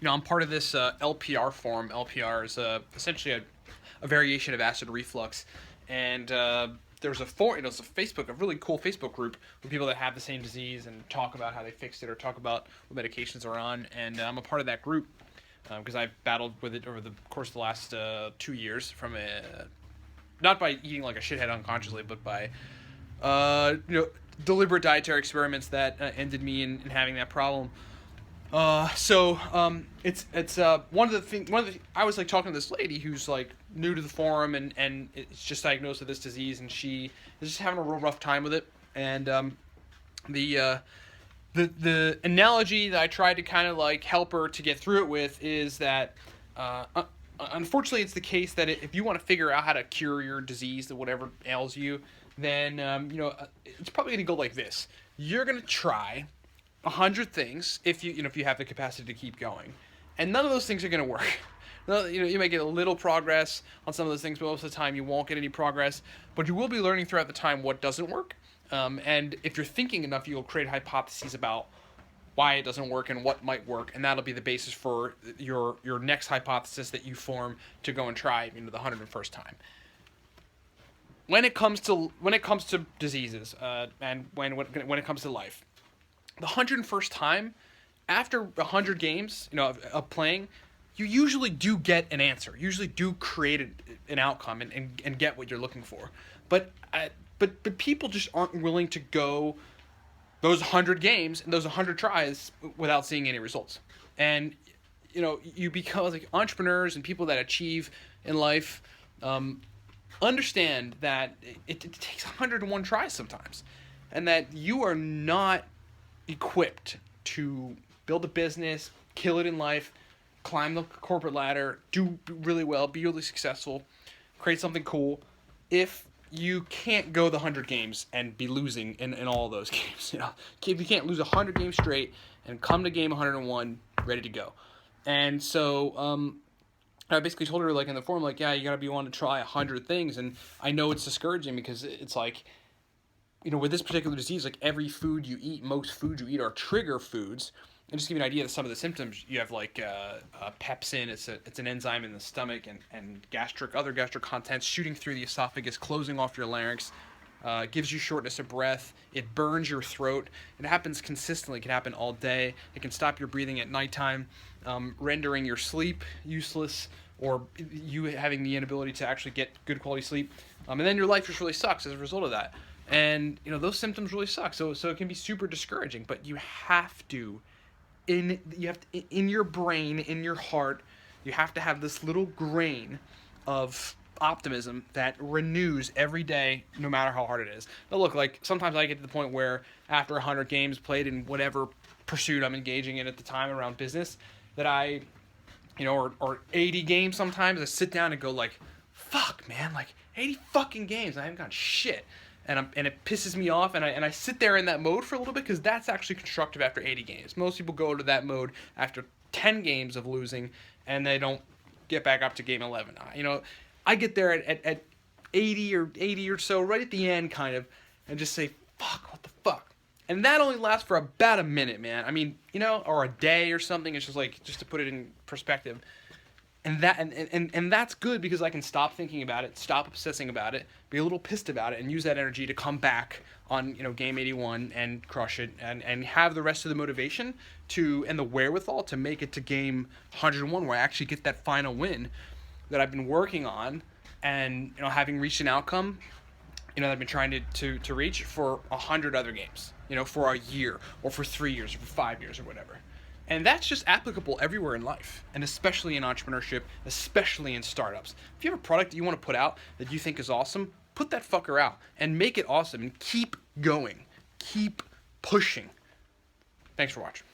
I'm part of this LPR forum. LPR is essentially a variation of acid reflux, and there's a forum. It's a Facebook, a really cool Facebook group with people that have the same disease and talk about how they fixed it or talk about what medications are on. And I'm a part of that group because I've battled with it over the course of the last 2 years from not by eating like a shithead unconsciously, but by deliberate dietary experiments that ended me in having that problem. It's one of the things. I was like talking to this lady who's like new to the forum and it's just diagnosed with this disease, and she is just having a real rough time with it. And the analogy that I tried to kind of like help her to get through it with is that unfortunately it's the case that if you want to figure out how to cure your disease, that whatever ails you, then it's probably going to go like this. You're going to try 100 things if you have the capacity to keep going, and none of those things are going to work. You may get a little progress on some of those things, but most of the time you won't get any progress. But you will be learning throughout the time what doesn't work, and if you're thinking enough, you'll create hypotheses about why it doesn't work and what might work, and that'll be the basis for your next hypothesis that you form to go and try the 101st time. When it comes to diseases and when it comes to life, the 101st time, after 100 games, of playing, you usually do get an answer. You usually do create an outcome and get what you're looking for. But people just aren't willing to go those 100 games and those 100 tries without seeing any results. And you become like entrepreneurs and people that achieve in life. Understand that it takes 101 tries sometimes, and that you are not equipped to build a business, kill it in life, climb the corporate ladder, do really well, be really successful, create something cool, if you can't go the 100 games and be losing in all those games. If you can't lose 100 games straight and come to game 101 ready to go. And so I basically told her, like, in the forum, like, yeah, you gotta be willing to try 100 things. And I know it's discouraging because it's like, with this particular disease, like, every food you eat, most foods you eat are trigger foods. And just to give you an idea of some of the symptoms, you have like pepsin. It's an enzyme in the stomach, and other gastric contents shooting through the esophagus, closing off your larynx. Gives you shortness of breath. It burns your throat. It happens consistently. It can happen all day. It can stop your breathing at nighttime, rendering your sleep useless, or you having the inability to actually get good quality sleep. And then your life just really sucks as a result of that. And those symptoms really suck. So it can be super discouraging. But you have to, in your brain, in your heart, you have to have this little grain of optimism that renews every day, no matter how hard it is. Now look, like, sometimes I get to the point where after 100 games played in whatever pursuit I'm engaging in at the time around business, that I, or 80 games sometimes, I sit down and go like, fuck, man, like 80 fucking games, I haven't got shit. And it pisses me off, and I sit there in that mode for a little bit, because that's actually constructive after 80 games. Most people go to that mode after 10 games of losing, and they don't get back up to game 11. I get there at 80 or so, right at the end, kind of, and just say, fuck, what the fuck? And that only lasts for about a minute, man. I mean, or a day or something. It's just like, just to put it in perspective. And that's good, because I can stop thinking about it, stop obsessing about it, be a little pissed about it, and use that energy to come back on game 81 and crush it, and have the rest of the motivation and the wherewithal to make it to game 101, where I actually get that final win that I've been working on, and having reached an outcome that I've been trying to reach for 100 other games, for a year, or for 3 years, or for 5 years, or whatever. And that's just applicable everywhere in life, and especially in entrepreneurship, especially in startups. If you have a product that you want to put out that you think is awesome, put that fucker out and make it awesome, and keep going. Keep pushing. Thanks for watching.